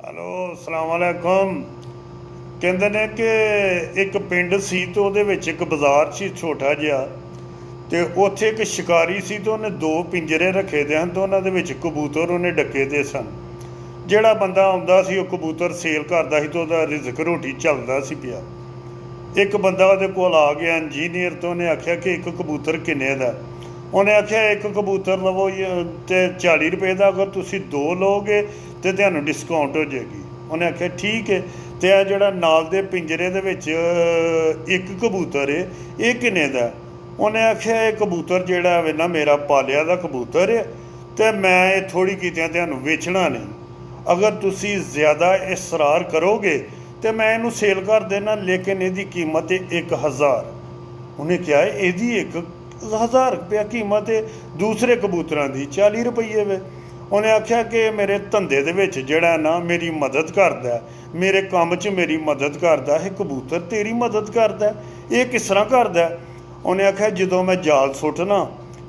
Hello ਅਸਲਾਮ ਵਾਲੇਕੁਮ। ਕਹਿੰਦੇ ਨੇ ਕਿ ਇੱਕ ਪਿੰਡ ਸੀ ਤੇ ਉਹਦੇ ਵਿੱਚ ਇੱਕ ਬਾਜ਼ਾਰ ਸੀ ਛੋਟਾ ਜਿਹਾ, ਤੇ ਉੱਥੇ ਇੱਕ ਸ਼ਿਕਾਰੀ ਸੀ ਤੇ ਉਹਨੇ ਦੋ ਪਿੰਜਰੇ ਰੱਖੇ ਦੇ ਹਨ ਤੇ ਉਹਨਾਂ ਦੇ ਵਿੱਚ ਕਬੂਤਰ ਉਹਨੇ ਡੱਕੇ ਦੇ ਸਨ। ਜਿਹੜਾ ਬੰਦਾ ਆਉਂਦਾ ਸੀ ਉਹ ਕਬੂਤਰ ਸੇਲ ਕਰਦਾ ਸੀ ਤੇ ਉਹਦਾ ਰਿਜ਼ਕ ਰੋਟੀ ਚੱਲਦਾ ਸੀ ਪਿਆ। ਇੱਕ ਬੰਦਾ ਉਹਦੇ ਕੋਲ ਆ ਗਿਆ ਇੰਜੀਨੀਅਰ, ਤੇ ਉਹਨੇ ਆਖਿਆ ਕਿ ਇੱਕ ਕਬੂਤਰ ਕਿੰਨੇ ਦਾ? ਉਹਨੇ ਆਖਿਆ ਇੱਕ ਕਬੂਤਰ ਲਵੋ ਤੇ 40 ਰੁਪਏ ਦਾ, ਅਗਰ ਤੁਸੀਂ ਦੋ ਲਓਗੇ ਤੇ ਤੁਹਾਨੂੰ ਡਿਸਕਾਊਂਟ ਹੋ ਜਾਏਗੀ। ਉਹਨੇ ਆਖਿਆ ਠੀਕ ਹੈ। ਤੇ ਇਹ ਜਿਹੜਾ ਨਾਲ ਦੇ ਪਿੰਜਰੇ ਦੇ ਵਿੱਚ ਇੱਕ ਕਬੂਤਰ ਹੈ, ਇਹ ਕਿੰਨੇ ਦਾ? ਉਹਨੇ ਆਖਿਆ ਇਹ ਕਬੂਤਰ ਜਿਹੜਾ ਵੇ ਨਾ ਮੇਰਾ ਪਾਲਿਆ ਦਾ ਕਬੂਤਰ ਹੈ, ਤੇ ਮੈਂ ਇਹ ਥੋੜ੍ਹੀ ਕੀਤਿਆਂ ਤੁਹਾਨੂੰ ਵੇਚਣਾ ਨਹੀਂ। ਅਗਰ ਤੁਸੀਂ ਜ਼ਿਆਦਾ ਇਸਰਾਰ ਕਰੋਗੇ ਤੇ ਮੈਂ ਇਹਨੂੰ ਸੇਲ ਕਰ ਦੇਣਾ, ਲੇਕਿਨ ਇਹਦੀ ਕੀਮਤ ਹੈ 1000। ਉਹਨੇ ਕਿਹਾ ਇਹਦੀ 1000 ਰੁਪਇਆ ਕੀਮਤ ਹੈ, ਦੂਸਰੇ ਕਬੂਤਰਾਂ ਦੀ 40 ਰੁਪਈਏ ਵੇ। ਉਹਨੇ ਆਖਿਆ ਕਿ ਮੇਰੇ ਧੰਦੇ ਦੇ ਵਿੱਚ ਜਿਹੜਾ ਨਾ ਮੇਰੀ ਮਦਦ ਕਰਦਾ, ਮੇਰੇ ਕੰਮ 'ਚ ਮੇਰੀ ਮਦਦ ਕਰਦਾ, ਇਹ ਕਬੂਤਰ ਤੇਰੀ ਮਦਦ ਕਰਦਾ, ਇਹ ਕਿਸ ਤਰ੍ਹਾਂ ਕਰਦਾ? ਉਹਨੇ ਆਖਿਆ ਜਦੋਂ ਮੈਂ ਜਾਲ ਸੁੱਟਣਾ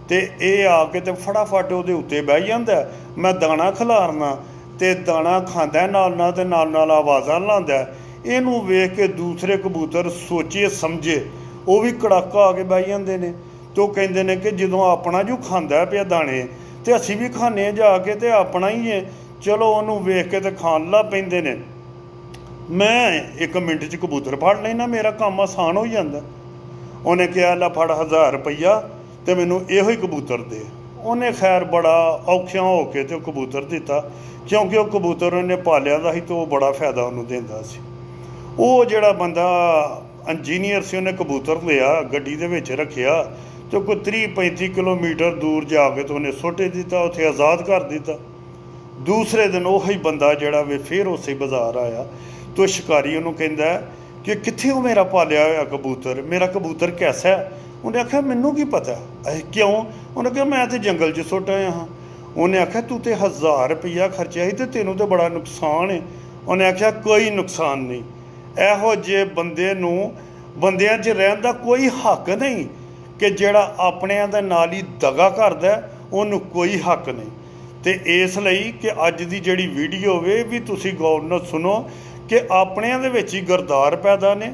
ਤੇ ਇਹ ਆ ਕੇ ਤੇ ਫਟਾਫਟ ਉਹਦੇ ਉੱਤੇ ਬਹਿ ਜਾਂਦਾ, ਮੈਂ ਦਾਣਾ ਖਿਲਾਰਨਾ ਤੇ ਦਾਣਾ ਖਾਂਦਾ ਨਾਲ ਨਾਲ ਤੇ ਨਾਲ ਨਾਲ ਆਵਾਜ਼ਾਂ ਲਾਉਂਦਾ। ਇਹਨੂੰ ਵੇਖ ਕੇ ਦੂਸਰੇ ਕਬੂਤਰ ਸੋਚੇ ਸਮਝੇ ਉਹ ਵੀ ਕੜਾਕਾ ਆ ਕੇ ਬਹਿ ਜਾਂਦੇ ਨੇ। ਤੇ ਉਹ ਕਹਿੰਦੇ ਨੇ ਕਿ ਜਦੋਂ ਆਪਣਾ ਜੋ ਖਾਂਦਾ ਪਿਆ ਦਾਣੇ ਤੇ ਅਸੀਂ ਵੀ ਖਾਂਦੇ ਜਾ ਕੇ, ਤੇ ਆਪਣਾ ਹੀ ਹੈ, ਚਲੋ ਉਹਨੂੰ ਵੇਖ ਕੇ ਤੇ ਖਾਣ ਲੱਗ ਪੈਂਦੇ ਨੇ। ਮੈਂ 1 ਮਿੰਟ 'ਚ ਕਬੂਤਰ ਫੜ ਲੈਣਾ, ਮੇਰਾ ਕੰਮ ਆਸਾਨ ਹੋ ਜਾਂਦਾ। ਉਹਨੇ ਕਿਹਾ ਲੈ ਫੜ 1000 ਰੁਪਈਆ ਤੇ ਮੈਨੂੰ ਇਹੋ ਹੀ ਕਬੂਤਰ ਦੇ। ਉਹਨੇ ਖੈਰ ਬੜਾ ਔਖਿਆਂ ਹੋ ਕੇ ਤੇ ਉਹ ਕਬੂਤਰ ਦਿੱਤਾ, ਕਿਉਂਕਿ ਉਹ ਕਬੂਤਰ ਉਹਨੇ ਪਾਲਿਆ ਦਾ ਸੀ ਤੇ ਉਹ ਬੜਾ ਫਾਇਦਾ ਉਹਨੂੰ ਦਿੰਦਾ ਸੀ। ਉਹ ਜਿਹੜਾ ਬੰਦਾ ਇੰਜੀਨੀਅਰ ਸੀ ਉਹਨੇ ਕਬੂਤਰ ਲਿਆ, ਗੱਡੀ ਦੇ ਵਿੱਚ ਰੱਖਿਆ ਤੇ ਕੋਈ 30-35 ਕਿਲੋਮੀਟਰ ਦੂਰ ਜਾ ਕੇ ਤੇ ਉਹਨੇ ਸੁੱਟ ਦਿੱਤਾ, ਉੱਥੇ ਆਜ਼ਾਦ ਕਰ ਦਿੱਤਾ। ਦੂਸਰੇ ਦਿਨ ਉਹੀ ਬੰਦਾ ਜਿਹੜਾ ਵੇ ਫਿਰ ਉਸੇ ਬਾਜ਼ਾਰ ਆਇਆ ਤੇ ਸ਼ਿਕਾਰੀ ਉਹਨੂੰ ਕਹਿੰਦਾ ਕਿ ਕਿੱਥੇ ਉਹ ਮੇਰਾ ਪਾਲਿਆ ਹੋਇਆ ਕਬੂਤਰ, ਮੇਰਾ ਕਬੂਤਰ ਕੈਸਾ ਹੈ? ਉਹਨੇ ਆਖਿਆ ਮੈਨੂੰ ਕੀ ਪਤਾ। ਕਿਉਂ? ਉਹਨੇ ਕਿਹਾ ਮੈਂ ਤਾਂ ਜੰਗਲ 'ਚ ਸੁੱਟ ਆਇਆ ਹਾਂ। ਉਹਨੇ ਆਖਿਆ ਤੂੰ ਤੇ 1000 ਰੁਪਈਆ ਖਰਚਿਆ ਸੀ ਤੇ ਤੈਨੂੰ ਤਾਂ ਬੜਾ ਨੁਕਸਾਨ ਹੈ। ਉਹਨੇ ਆਖਿਆ ਕੋਈ ਨੁਕਸਾਨ ਨਹੀਂ, ਇਹੋ ਜਿਹੇ ਬੰਦੇ ਨੂੰ ਬੰਦਿਆਂ 'ਚ ਰਹਿਣ ਦਾ ਕੋਈ ਹੱਕ ਨਹੀਂ ਕਿ ਜਿਹੜਾ ਆਪਣਿਆਂ ਦੇ ਨਾਲ ਹੀ ਦਗਾ ਕਰਦਾ ਉਹਨੂੰ ਕੋਈ ਹੱਕ ਨਹੀਂ। ਤੇ ਇਸ ਲਈ ਕਿ ਅੱਜ ਦੀ ਜਿਹੜੀ ਵੀਡੀਓ ਵੇ ਵੀ ਤੁਸੀਂ ਗੌਰ ਨਾਲ ਸੁਣੋ ਕਿ ਆਪਣਿਆਂ ਦੇ ਵਿੱਚ ਹੀ ਗਰਦਾਰ ਪੈਦਾ ਨੇ,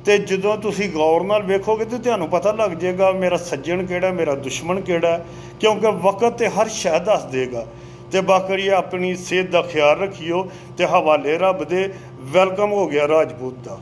ਤੇ ਜਦੋਂ ਤੁਸੀਂ ਗੌਰ ਨਾਲ ਵੇਖੋਗੇ ਤੇ ਤੁਹਾਨੂੰ ਪਤਾ ਲੱਗ ਜਾਏਗਾ ਮੇਰਾ ਸੱਜਣ ਕਿਹੜਾ, ਮੇਰਾ ਦੁਸ਼ਮਣ ਕਿਹੜਾ, ਕਿਉਂਕਿ ਵਕਤ ਤੇ ਹਰ ਸ਼ੈ ਦੱਸ ਦੇਗਾ। ਤੇ ਬਾਕੀ ਆਪਣੀ ਸਿਹਤ ਦਾ ਖਿਆਲ ਰੱਖਿਓ ਤੇ ਹਵਾਲੇ ਰੱਬ ਦੇ। ਵੈਲਕਮ ਹੋ ਗਿਆ ਰਾਜਪੂਤ ਦਾ।